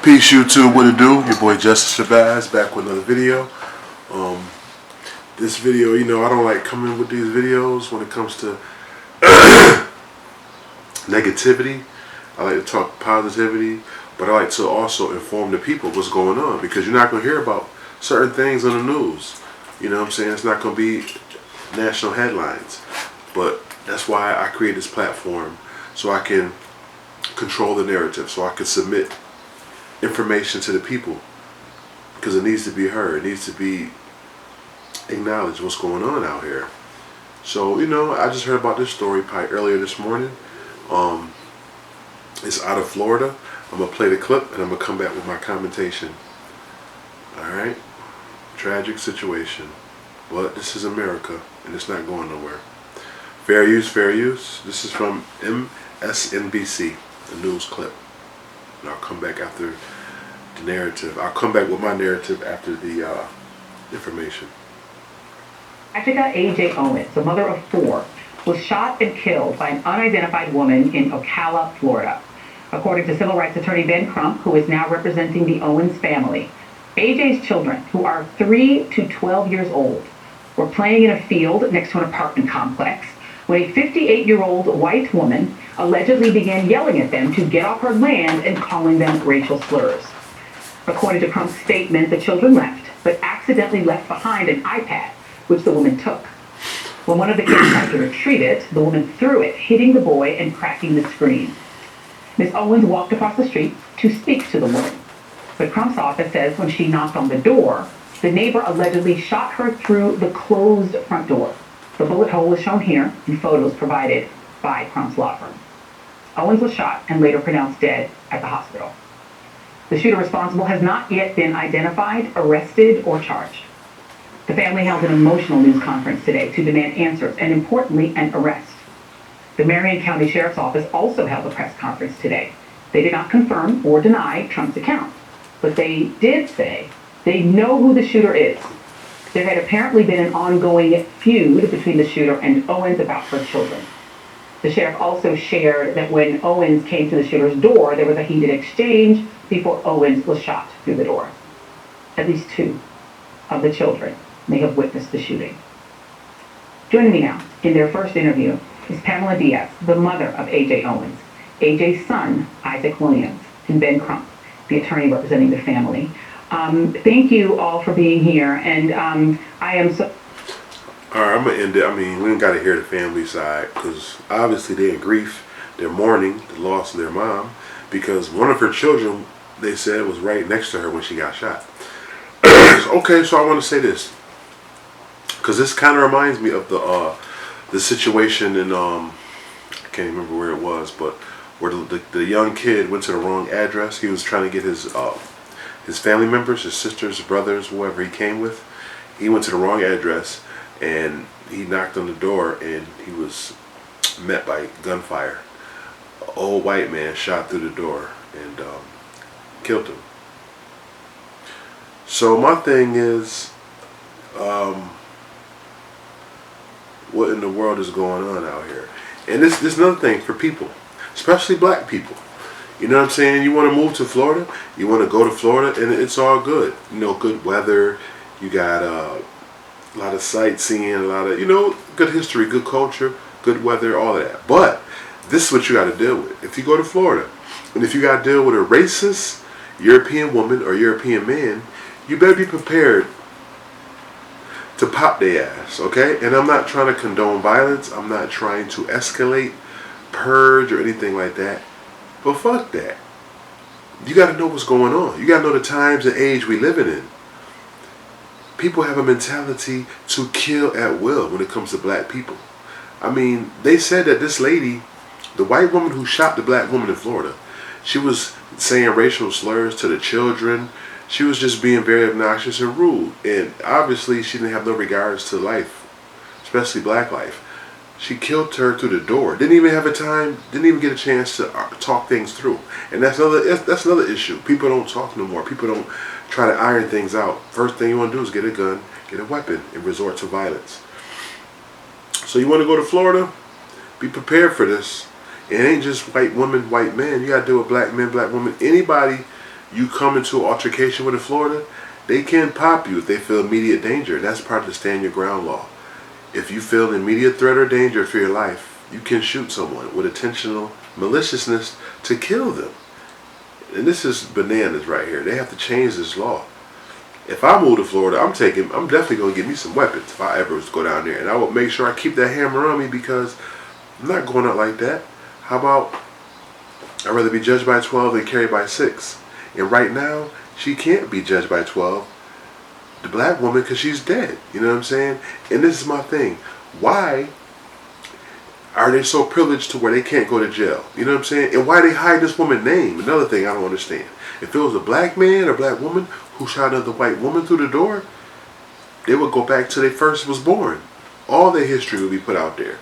Peace YouTube, what it do? Your boy Justice Shabazz back with another video. This video, I don't like coming with these videos when it comes to negativity. I like to talk positivity, but I like to also inform the people what's going on, because you're not going to hear about certain things on the news. You know what I'm saying? It's not going to be national headlines, but that's why I create this platform, so I can control the narrative, so I can submit information to the people, because it needs to be heard, it needs to be acknowledged what's going on out here. So I just heard about this story probably earlier this morning. It's out of Florida. I'm gonna play the clip and I'm gonna come back with my commentation. Alright, tragic situation, but this is America and it's not going nowhere. Fair use, fair use. This is from MSNBC, a news clip. And I'll come back after the narrative. I'll come back with my narrative after the information. Jessica A.J. Owens, a mother of 4, was shot and killed by an unidentified woman in Ocala, Florida. According to civil rights attorney Ben Crump, who is now representing the Owens family, A.J.'s children, who are 3 to 12 years old, were playing in a field next to an apartment complex when a 58-year-old white woman allegedly began yelling at them to get off her land and calling them racial slurs. According to Crump's statement, the children left, but accidentally left behind an iPad, which the woman took. When one of the kids tried to retrieve it, the woman threw it, hitting the boy and cracking the screen. Ms. Owens walked across the street to speak to the woman, but Crump's office says when she knocked on the door, the neighbor allegedly shot her through the closed front door. The bullet hole is shown here in photos provided by Crump's law firm. Owens was shot and later pronounced dead at the hospital. The shooter responsible has not yet been identified, arrested, or charged. The family held an emotional news conference today to demand answers and, importantly, an arrest. The Marion County Sheriff's Office also held a press conference today. They did not confirm or deny Trump's account, but they did say they know who the shooter is. There had apparently been an ongoing feud between the shooter and Owens about her children. The sheriff also shared that when Owens came to the shooter's door, there was a heated exchange before Owens was shot through the door. At least 2 of the children may have witnessed the shooting. Joining me now in their first interview is Pamela Diaz, the mother of A.J. Owens, A.J.'s son, Isaac Williams, and Ben Crump, the attorney representing the family. Thank you all for being here, and I am so... All right, I'm going to end it. I mean, we don't got to hear the family side, because obviously they're in grief. They're mourning the loss of their mom, because one of her children, they said, was right next to her when she got shot. Okay, so I want to say this, because this kind of reminds me of the situation in, I can't remember where it was, but where the young kid went to the wrong address. He was trying to get his family members, his sisters, brothers, whoever he came with. He went to the wrong address, and he knocked on the door, and he was met by gunfire. An old white man shot through the door and killed him. So my thing is, what in the world is going on out here? And this another thing for people, especially black people. You know what I'm saying? You want to move to Florida, you want to go to Florida, and it's all good. Good weather, you got a lot of sightseeing, a lot of, good history, good culture, good weather, all of that. But this is what you got to deal with. If you go to Florida, and if you got to deal with a racist European woman or European man, you better be prepared to pop their ass, okay? And I'm not trying to condone violence. I'm not trying to escalate, purge, or anything like that. But fuck that. You got to know what's going on. You got to know the times and age we living in. People have a mentality to kill at will when it comes to black people. I mean, they said that this lady, the white woman who shot the black woman in Florida, she was saying racial slurs to the children. She was just being very obnoxious and rude. And obviously she didn't have no regards to life, especially black life. She killed her through the door. Didn't even get a chance to talk things through. And that's another issue. People don't talk no more. People don't try to iron things out. First thing you want to do is get a gun, get a weapon, and resort to violence. So you want to go to Florida? Be prepared for this. It ain't just white woman, white man. You got to deal with black men, black women, anybody you come into an altercation with in Florida, they can pop you if they feel immediate danger. That's part of the stand your ground law. If you feel immediate threat or danger for your life, you can shoot someone with intentional maliciousness to kill them. And this is bananas right here. They have to change this law. If I move to Florida, I'm definitely going to get me some weapons if I ever go down there. And I will make sure I keep that hammer on me, because I'm not going out like that. How about, I'd rather be judged by 12 than carried by 6. And right now, she can't be judged by 12, the black woman, because she's dead. You know what I'm saying? And this is my thing. Why are they so privileged to where they can't go to jail? You know what I'm saying? And why they hide this woman's name? Another thing I don't understand. If it was a black man or black woman who shot another white woman through the door, they would go back to they first was born. All their history would be put out there.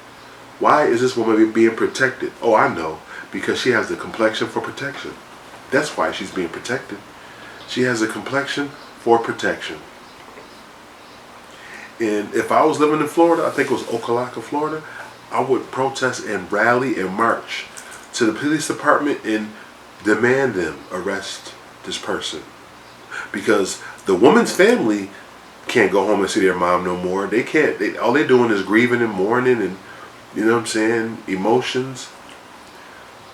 Why is this woman being protected? Oh, I know. Because she has the complexion for protection. That's why she's being protected. She has a complexion for protection. And if I was living in Florida, I think it was Ocala, Florida, I would protest and rally and march to the police department and demand them arrest this person. Because the woman's family can't go home and see their mom no more. They can't. All they're doing is grieving and mourning and, you know what I'm saying, emotions.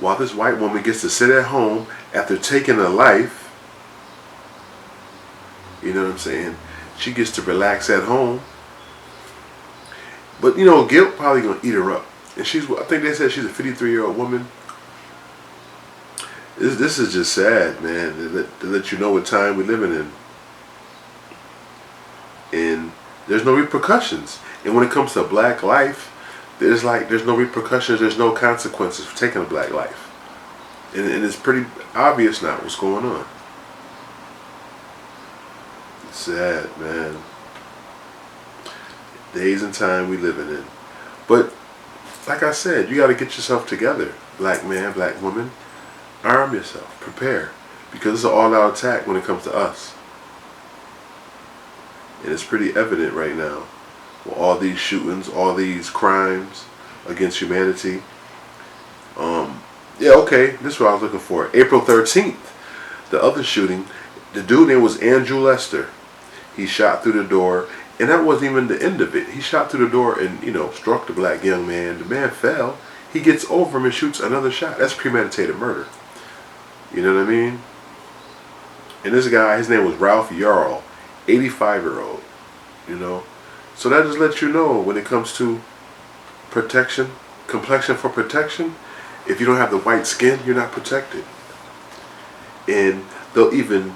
While this white woman gets to sit at home after taking a life, you know what I'm saying, she gets to relax at home. But, you know, guilt probably going to eat her up. And I think they said she's a 53-year-old woman. This is just sad, man, to let you know what time we're living in. And there's no repercussions. And when it comes to black life, there's no repercussions, there's no consequences for taking a black life. And it's pretty obvious now what's going on. It's sad, man. Days and time we living in. But like I said, you got to get yourself together, black man, black woman. Arm yourself, prepare, because it's an all-out attack when it comes to us. And it's pretty evident right now with all these shootings, all these crimes against humanity. Yeah, okay, this is what I was looking for. April 13th, the other shooting, the dude name was Andrew Lester. He shot through the door. And that wasn't even the end of it. He shot through the door and, you know, struck the black young man. The man fell. He gets over him and shoots another shot. That's premeditated murder. You know what I mean? And this guy, his name was Ralph Yarl, 85-year-old. You know? So that just lets you know when it comes to protection, complexion for protection, if you don't have the white skin, you're not protected. And they'll even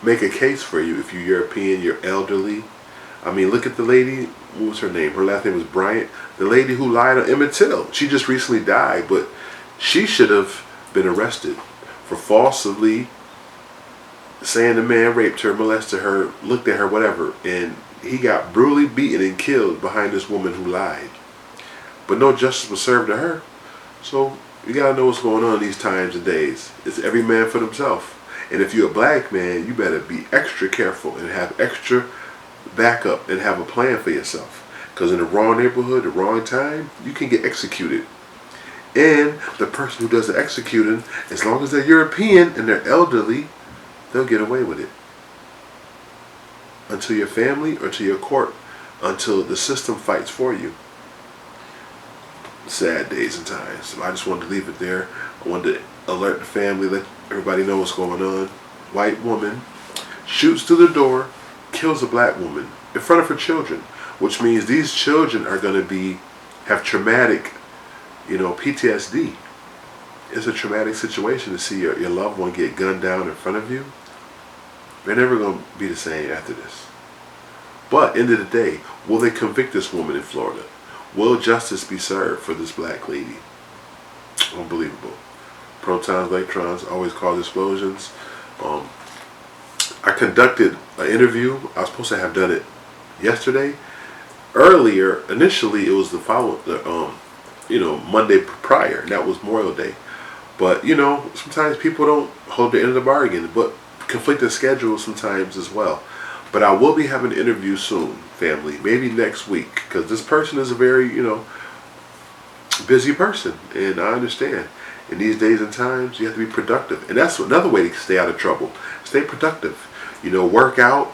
make a case for you if you're European, you're elderly. I mean, look at the lady, what was her name? Her last name was Bryant. The lady who lied on Emmett Till. She just recently died, but she should have been arrested for falsely saying the man raped her, molested her, looked at her, whatever. And he got brutally beaten and killed behind this woman who lied. But no justice was served to her. So you got to know what's going on these times and days. It's every man for themselves. And if you're a black man, you better be extra careful and have extra backup and have a plan for yourself. Because in the wrong neighborhood, the wrong time, you can get executed. And the person who does the executing, as long as they're European and they're elderly, they'll get away with it. Until your family or to your court, until the system fights for you. Sad days and times. So I just wanted to leave it there. I wanted to alert the family, let everybody know what's going on. White woman shoots through the door, kills a black woman in front of her children, which means these children are going to have traumatic, PTSD. It's a traumatic situation to see your loved one get gunned down in front of you. They're never going to be the same after this. But end of the day, will they convict this woman in Florida? Will justice be served for this black lady? Unbelievable. Protons, electrons always cause explosions. I conducted an interview. I was supposed to have done it yesterday. Earlier, initially, it was the Monday prior. And that was Memorial Day. But, sometimes people don't hold the end of the bargain. But conflicted schedules sometimes as well. But I will be having an interview soon, family. Maybe next week. Because this person is a very, busy person. And I understand. In these days and times, you have to be productive. And that's another way to stay out of trouble. Stay productive. You know, work out,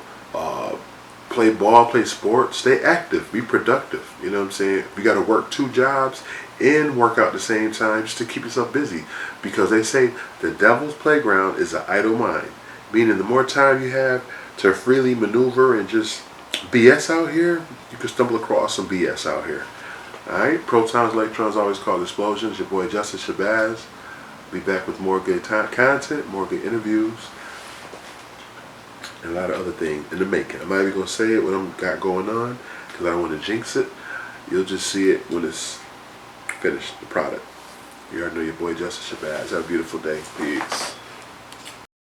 play ball, play sports, stay active, be productive. You know what I'm saying? You got to work 2 jobs and work out at the same time just to keep yourself busy. Because they say the devil's playground is an idle mind. Meaning the more time you have to freely maneuver and just BS out here, you can stumble across some BS out here. Alright, protons, electrons, always called explosions. Your boy Justice Shabazz. Be back with more good content, more good interviews, and a lot of other things in the making. I'm not even going to say it what I'm got going on because I don't want to jinx it. You'll just see it when it's finished, the product. You already know your boy Justice Shabazz. Have a beautiful day. Peace.